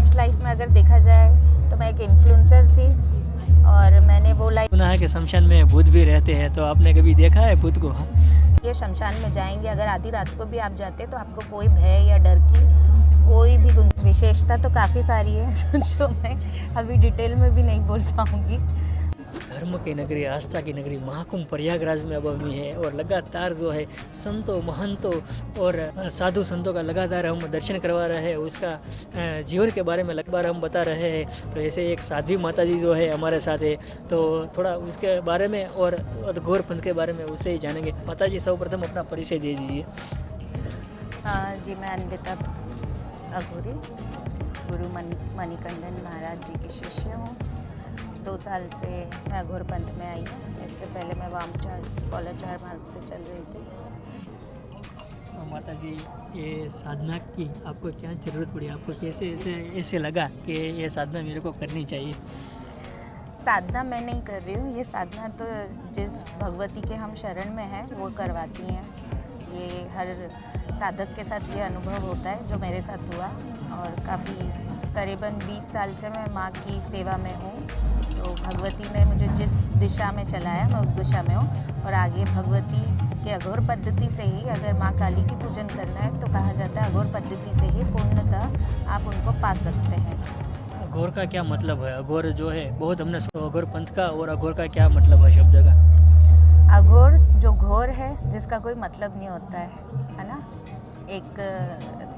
Past life में अगर देखा जाए तो मैं एक इन्फ्लुएंसर थी और मैंने वो लाइफ सुना है कि शमशान में भूत भी रहते हैं, तो आपने कभी देखा है भूत को? ये शमशान में जाएंगे, अगर आधी रात को भी आप जाते तो आपको कोई भय या डर की कोई भी विशेषता तो काफ़ी सारी है जो मैं अभी डिटेल में भी नहीं बोल पाऊँगी। धर्म की नगरी, आस्था की नगरी महाकुंभ प्रयागराज में अब हम है और लगातार जो है संतों, महंतों और साधु संतों का लगातार हम दर्शन करवा रहे हैं, उसका जीवन के बारे में लगातार हम बता रहे हैं। तो ऐसे एक साध्वी माता जी जो है हमारे साथ है, तो थोड़ा उसके बारे में और घोर पंथ के बारे में उससे ही जानेंगे। माता जी सर्वप्रथम अपना परिचय दे दीजिए। जी, मैं अन्विता अघोरी गुरु मणिकंदन महाराज जी की शिष्य हूँ। 2 साल से मैं अघोर पंथ में आई हूँ। इससे पहले मैं वामचार कौलाचार मार्ग से चल रही थी। माता जी, ये साधना की आपको क्या ज़रूरत पड़ी? आपको कैसे ऐसे लगा कि ये साधना मेरे को करनी चाहिए? साधना मैं नहीं कर रही हूँ, ये साधना तो जिस भगवती के हम शरण में हैं वो करवाती हैं। ये हर साधक के साथ ये अनुभव होता है जो मेरे साथ हुआ। और काफ़ी करीबन 20 साल से मैं माँ की सेवा में हूँ। तो भगवती ने मुझे जिस दिशा में चलाया मैं उस दिशा में हूँ। और आगे भगवती के अघोर पद्धति से ही अगर माँ काली की पूजन करना है तो कहा जाता है अघोर पद्धति से ही पूर्णतः आप उनको पा सकते हैं। अघोर का क्या मतलब है? अघोर जो है बहुत हमने अघोर पंथ का, और अघोर का क्या मतलब है शब्द का? अघोर जो घोर है, जिसका कोई मतलब नहीं होता है ना। एक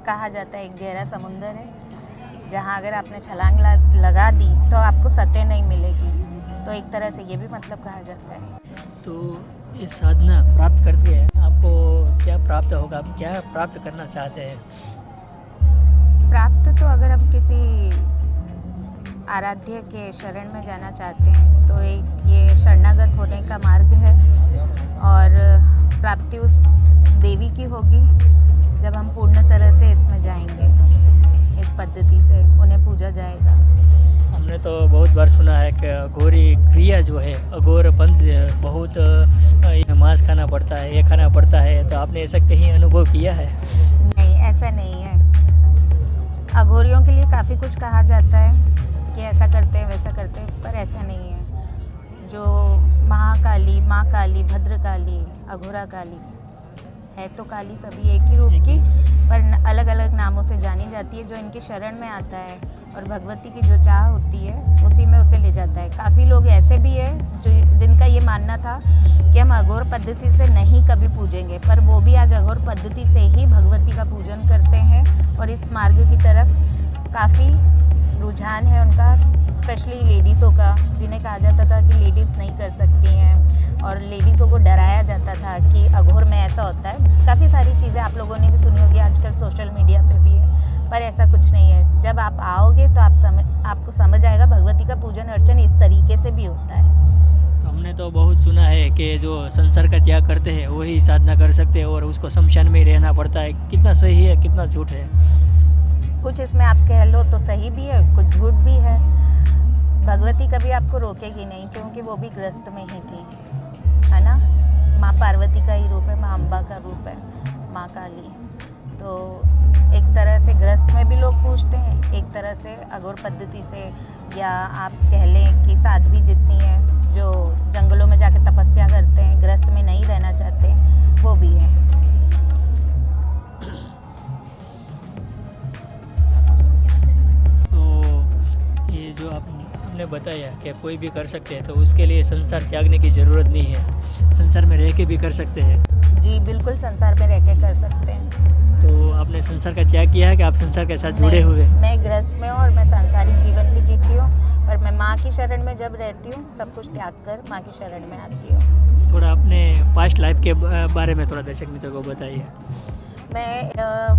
कहा जाता है एक गहरा समुंदर है जहाँ अगर आपने छलांग लगा दी तो आपको सतह नहीं मिलेगी। तो एक तरह से ये भी मतलब कहा जाता है। तो ये साधना प्राप्त करके आपको क्या प्राप्त होगा? आप क्या प्राप्त करना चाहते हैं? प्राप्त तो अगर हम किसी आराध्य के शरण में जाना चाहते हैं तो एक ये शरणागत होने का मार्ग है। और प्राप्ति उस देवी की होगी जब हम पूर्ण तरह से इसमें जाएंगे। इस पद्धति से उन्हें पूजा जाएगा। हमने तो बहुत बार सुना है कि अघोरी क्रिया जो है, अघोर पंथ बहुत मांस खाना पड़ता है, ये खाना पड़ता है, तो आपने ऐसा कहीं अनुभव किया है? नहीं, ऐसा नहीं है। अघोरियों के लिए काफ़ी कुछ कहा जाता है कि ऐसा करते हैं वैसा करते हैं, पर ऐसा नहीं है। जो महाकाली, माँ काली, भद्रकाली, अघोरा काली है तो काली सभी एक ही रूप की, पर अलग अलग नामों से जानी जाती है। जो इनके शरण में आता है और भगवती की जो चाह होती है उसी में उसे ले जाता है। काफ़ी लोग ऐसे भी है जो जिनका ये मानना था कि हम अघोर पद्धति से नहीं कभी पूजेंगे, पर वो भी आज अघोर पद्धति से ही भगवती का पूजन करते हैं। और इस मार्ग की तरफ काफ़ी रुझान है उनका, स्पेशली लेडीज़ों का, जिन्हें कहा जाता था कि लेडीज़ नहीं कर सकती हैं और लेडीज़ों को डराया जाता था कि अघोर में ऐसा होता है। काफ़ी सारी चीज़ें आप लोगों ने भी सुनी होगी, आजकल सोशल मीडिया पे भी है, पर ऐसा कुछ नहीं है। जब आप आओगे तो आपको समझ आएगा भगवती का पूजन अर्चन इस तरीके से भी होता है। हमने तो बहुत सुना है कि जो संसार का त्याग करते हैं वही साधना कर सकते हैं और उसको शमशान में ही रहना पड़ता है। कितना सही है, कितना झूठ है? कुछ इसमें आप कह लो तो सही भी है, कुछ झूठ भी है। भगवती कभी आपको रोकेगी नहीं, क्योंकि वो भी ग्रस्त में ही थी, है ना। माँ पार्वती का ही रूप है, माँ अम्बा का रूप है, माँ काली। तो एक तरह से ग्रस्त में भी लोग पूछते हैं, एक तरह से अघोर पद्धति से, या आप कह लें कि साध्वी जितनी हैं जो जंगलों में जाके तपस्या करते हैं, ग्रस्त में नहीं रहना चाहते, वो भी है। तो ये जो आपने बताया कि कोई भी कर सकते हैं, तो उसके लिए संसार त्यागने की ज़रूरत नहीं है, संसार में रह के भी कर सकते हैं। जी बिल्कुल, संसार में रह के कर सकते हैं। तो आपने संसार का त्याग किया है कि आप संसार के साथ जुड़े हुए? मैं गृहस्थ में हूँ और मैं सांसारिक जीवन भी जीती हूँ, और मैं माँ की शरण में जब रहती हूँ सब कुछ त्याग कर माँ की शरण में आती हूँ। थोड़ा अपने पास्ट लाइफ के बारे में थोड़ा दर्शक मित्रों को बताइए। मैं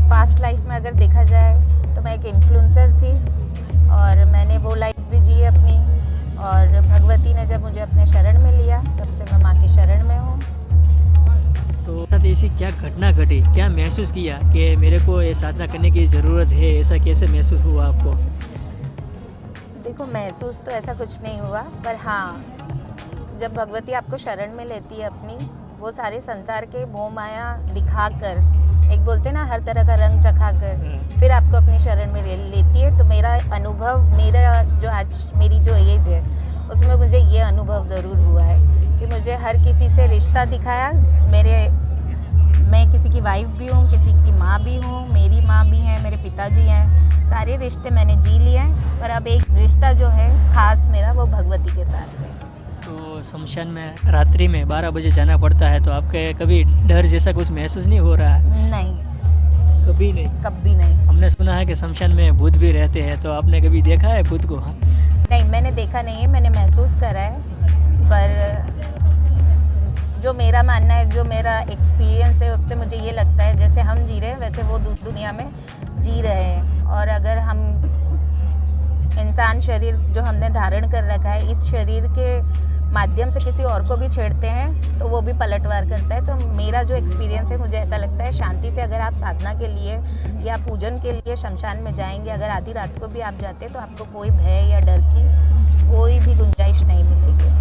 पास्ट लाइफ में अगर देखा जाए तो मैं एक इन्फ्लुएंसर थी और मैंने वो लाइफ भी जी अपनी। और भगवती ने जब मुझे अपने शरण में लिया तब से मैं माँ की शरण में हूँ। तो ऐसी क्या घटना घटी, क्या महसूस किया कि मेरे को ये साधना करने की ज़रूरत है? ऐसा कैसे महसूस हुआ आपको? देखो, महसूस तो ऐसा कुछ नहीं हुआ, पर हाँ, जब भगवती आपको शरण में लेती है अपनी, वो सारे संसार के मोह माया दिखाकर, एक बोलते ना हर तरह का रंग चखाकर, फिर आपको अपनी शरण में ले लेती है। तो मेरा अनुभव मेरा जो आज मेरी जो एज है उसमें मुझे ये अनुभव ज़रूर हुआ है कि मुझे हर किसी से रिश्ता दिखाया। मैं किसी की वाइफ भी हूँ, किसी की माँ भी हूँ, मेरी माँ भी हैं, मेरे पिताजी हैं, सारे रिश्ते मैंने जी लिए हैं, पर अब एक रिश्ता जो है खास मेरा वो भगवती के साथ है। तो शमशान में रात्रि में 12 बजे जाना पड़ता है, तो आपके कभी डर जैसा कुछ महसूस नहीं हो रहा है? नहीं, कभी नहीं। कभी नहीं। हमने सुना है कि शमशान में भूत भी रहते हैं, तो आपने कभी देखा है भूत को? नहीं, मैंने देखा नहीं है, मैंने महसूस करा है, पर जो मेरा मानना है, जो मेरा एक्सपीरियंस है, उससे मुझे ये लगता है जैसे हम जी रहे हैं वैसे वो दुनिया में जी रहे हैं। और अगर हम इंसान शरीर जो हमने धारण कर रखा है, इस शरीर के माध्यम से किसी और को भी छेड़ते हैं तो वो भी पलटवार करता है। तो मेरा जो एक्सपीरियंस है, मुझे ऐसा लगता है शांति से अगर आप साधना के लिए या पूजन के लिए शमशान में जाएंगे, अगर आधी रात को भी आप जाते हैं तो आपको कोई भय या डर की कोई भी गुंजाइश नहीं मिलेगी।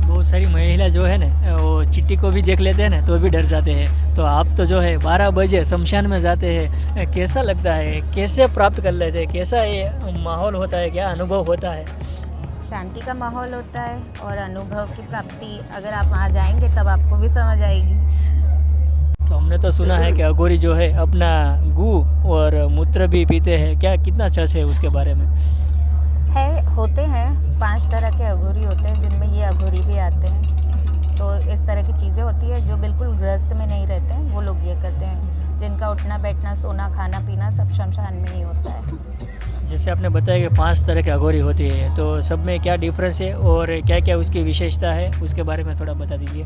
बहुत सारी महिला जो है ना वो चिट्ठी को भी देख लेते हैं ना तो भी डर जाते हैं, तो आप तो जो है 12 बजे शमशान में जाते हैं, कैसा लगता है, कैसे प्राप्त कर लेते हैं, कैसा ये माहौल होता है, क्या अनुभव होता है? शांति का माहौल होता है और अनुभव की प्राप्ति अगर आप वहाँ जाएंगे तब आपको भी समझ आएगी। तो हमने तो सुना है कि अघोरी जो है अपना गू और मूत्र भी पीते हैं, क्या कितना सच है उसके बारे में? होते हैं 5 तरह के अघोरी होते हैं, जिनमें ये अघोरी भी आते हैं। तो इस तरह की चीज़ें होती है, जो बिल्कुल गृहस्थ में नहीं रहते हैं वो लोग ये करते हैं, जिनका उठना बैठना सोना खाना पीना सब शमशान में ही होता है। जैसे आपने बताया कि 5 तरह के अघोरी होती है, तो सब में क्या डिफरेंस है और क्या क्या उसकी विशेषता है, उसके बारे में थोड़ा बता दीजिए।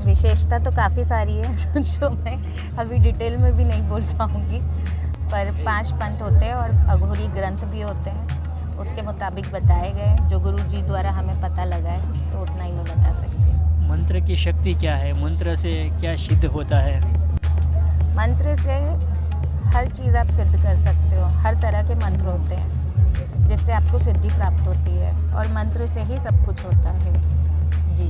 विशेषता तो काफ़ी सारी है जो मैं अभी डिटेल में भी नहीं बोल पाऊँगी, पर 5 पंथ होते हैं और अघोरी ग्रंथ भी होते हैं, उसके मुताबिक बताए गए, जो गुरु जी द्वारा हमें पता लगा है, तो उतना ही मैं बता सकती हूँ। मंत्र की शक्ति क्या है, मंत्र से क्या सिद्ध होता है? मंत्र से हर चीज़ आप सिद्ध कर सकते हो, हर तरह के मंत्र होते हैं जिससे आपको सिद्धि प्राप्त होती है, और मंत्र से ही सब कुछ होता है। जी।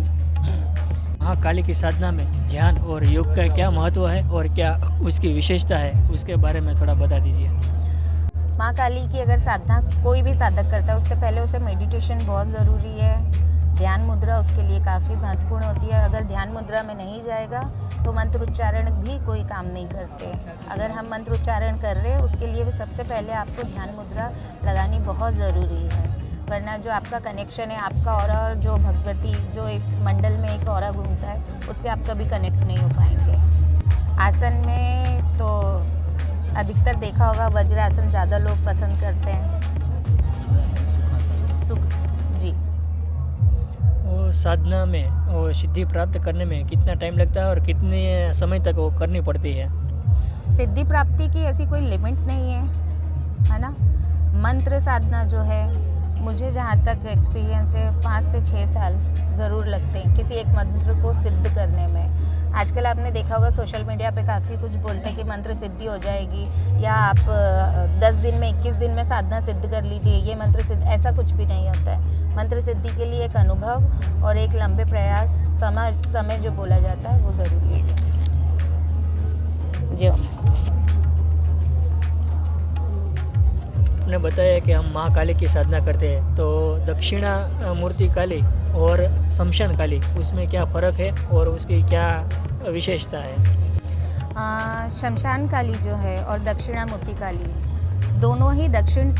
महाकाली की साधना में ध्यान और योग का क्या महत्व है और क्या उसकी विशेषता है, उसके बारे में थोड़ा बता दीजिए। माँ काली की अगर साधना कोई भी साधक करता है, उससे पहले उसे मेडिटेशन बहुत ज़रूरी है, ध्यान मुद्रा उसके लिए काफ़ी महत्वपूर्ण होती है। अगर ध्यान मुद्रा में नहीं जाएगा तो मंत्र उच्चारण भी कोई काम नहीं करते। अगर हम मंत्र उच्चारण कर रहे हैं उसके लिए भी सबसे पहले आपको ध्यान मुद्रा लगानी बहुत ज़रूरी है, वरना जो आपका कनेक्शन है, आपका ऑरा और जो भगवती जो इस मंडल में एक ऑरा घूमता है, उससे आप कभी कनेक्ट नहीं हो पाएंगे। आसन में तो अधिकतर देखा होगा वज्रासन ज़्यादा लोग पसंद करते हैं। जी। वो साधना में वो सिद्धि प्राप्त करने में कितना टाइम लगता है और कितने समय तक वो करनी पड़ती है? सिद्धि प्राप्ति की ऐसी कोई लिमिट नहीं है ना। मंत्र साधना जो है, मुझे जहाँ तक एक्सपीरियंस है 5 से 6 साल ज़रूर लगते हैं किसी एक मंत्र को सिद्ध करने में। आजकल आपने देखा होगा सोशल मीडिया पे काफ़ी कुछ बोलते हैं कि मंत्र सिद्धि हो जाएगी, या आप 10 दिन में 21 दिन में साधना सिद्ध कर लीजिए, ये मंत्र सिद्ध, ऐसा कुछ भी नहीं होता है। मंत्र सिद्धि के लिए एक अनुभव और एक लंबे प्रयास समय जो बोला जाता है वो ज़रूरी है। जी। आपने बताया कि हम महाकाली की साधना करते हैं, तो दक्षिणा मूर्ति काली और शमशान काली उसमें क्या फ़र्क है और उसकी क्या विशेषता है? शमशान काली जो है और दक्षिणामुखी काली दोनों ही दक्षिण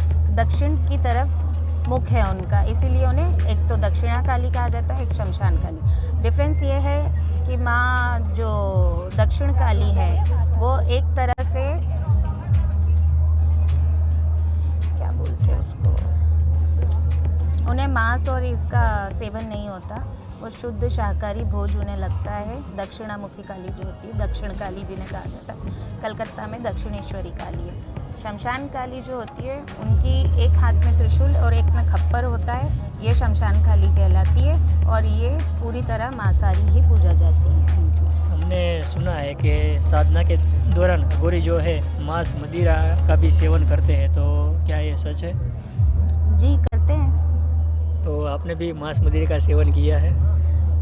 की तरफ मुख है उनका, इसीलिए उन्हें एक तो दक्षिणा काली कहा जाता है, एक शमशान काली। डिफरेंस ये है कि माँ जो दक्षिण काली है वो एक तरह से क्या बोलते हैं उसको, उन्हें मांस और इसका सेवन नहीं होता, वो शुद्ध शाकाहारी भोज उन्हें लगता है। दक्षिणामुखी काली जो होती है, दक्षिण काली जिन्हें कहा जाता है, कलकत्ता में दक्षिणेश्वरी काली है। शमशान काली जो होती है उनकी एक हाथ में त्रिशूल और एक में खप्पर होता है, ये शमशान काली कहलाती है, और ये पूरी तरह मांसाहारी ही पूजा जाती है। हमने सुना है कि साधना के दौरान अघोरी जो है मांस मदिरा का भी सेवन करते हैं, तो क्या ये सच है? जी, करते हैं। तो आपने भी मांस मदिरा का सेवन किया है?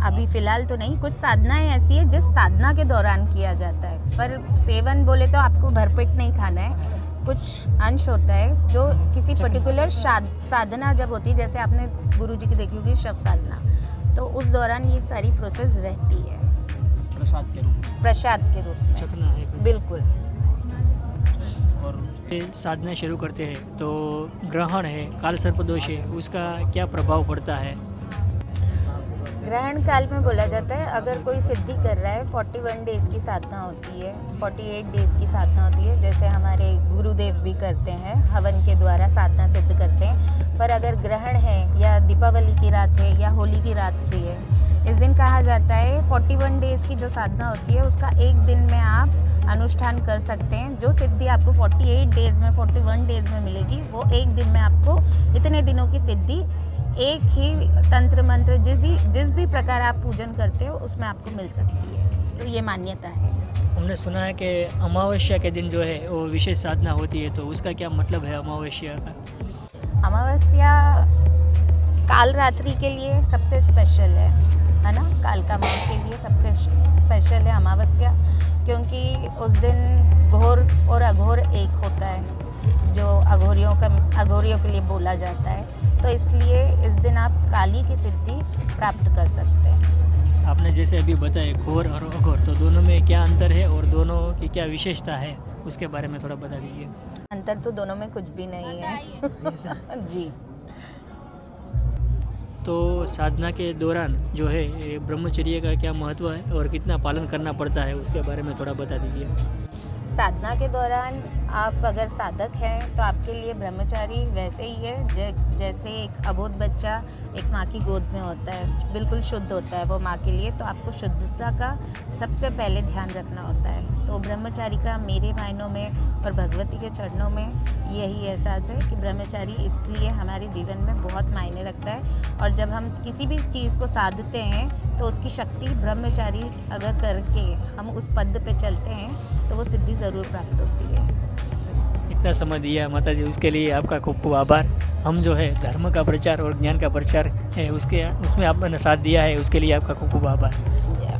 अभी फ़िलहाल तो नहीं, कुछ साधनाएं ऐसी है जिस साधना के दौरान किया जाता है, पर सेवन बोले तो आपको भरपेट नहीं खाना है, कुछ अंश होता है जो किसी पर्टिकुलर साधना जब होती है, जैसे आपने गुरुजी की देखी होगी शव साधना, तो उस दौरान ये सारी प्रोसेस रहती है प्रसाद के रूप में। छकना है बिल्कुल। और ये साधना शुरू करते हैं तो ग्रहण है, काल सर्प दोष है, उसका क्या प्रभाव पड़ता है? ग्रहण काल में बोला जाता है अगर कोई सिद्धि कर रहा है 41 डेज़ की साधना होती है, 48 डेज़ की साधना होती है, जैसे हमारे गुरुदेव भी करते हैं, हवन के द्वारा साधना सिद्ध करते हैं। पर अगर ग्रहण है या दीपावली की रात है या होली की रात भी है, इस दिन कहा जाता है 41 डेज़ की जो साधना होती है उसका एक दिन में आप अनुष्ठान कर सकते हैं। जो सिद्धि आपको 48 डेज़ में 41 डेज़ में मिलेगी वो एक दिन में आपको इतने दिनों की सिद्धि एक ही तंत्र मंत्र जिस भी प्रकार आप पूजन करते हो उसमें आपको मिल सकती है। तो ये मान्यता है। हमने सुना है कि अमावस्या के दिन जो है वो विशेष साधना होती है, तो उसका क्या मतलब है अमावस्या का? अमावस्या काल रात्रि के लिए सबसे स्पेशल है ना, काल का माह के लिए सबसे स्पेशल है अमावस्या, क्योंकि उस दिन घोर और अघोर एक होता है जो अघोरियों के लिए बोला जाता है। तो इसलिए इस दिन आप काली की सिद्धि प्राप्त कर सकते हैं। आपने जैसे अभी बताया घोर और अघोर, तो दोनों में क्या अंतर है और दोनों की क्या विशेषता है, उसके बारे में थोड़ा बता दीजिए। अंतर तो दोनों में कुछ भी नहीं है। जी। तो साधना के दौरान जो है ये ब्रह्मचर्य का क्या महत्व है और कितना पालन करना पड़ता है, उसके बारे में थोड़ा बता दीजिए। साधना के दौरान आप अगर साधक हैं तो आपके लिए ब्रह्मचारी वैसे ही है जैसे एक अबोध बच्चा एक माँ की गोद में होता है, बिल्कुल शुद्ध होता है वो माँ के लिए। तो आपको शुद्धता का सबसे पहले ध्यान रखना होता है। तो ब्रह्मचारी का मेरे मायनों में और भगवती के चरणों में यही एहसास है कि ब्रह्मचारी इसलिए हमारे जीवन में बहुत मायने रखता है। और जब हम किसी भी चीज़ को साधते हैं तो उसकी शक्ति ब्रह्मचारी अगर करके हम उस पद पे चलते हैं तो वो सिद्धि ज़रूर प्राप्त होती है। इतना समय दिया माता जी, उसके लिए आपका खूब खूब आभार। हम जो है धर्म का प्रचार और ज्ञान का प्रचार है उसमें आपने साथ दिया है, उसके लिए आपका खूब खूब आभार। जय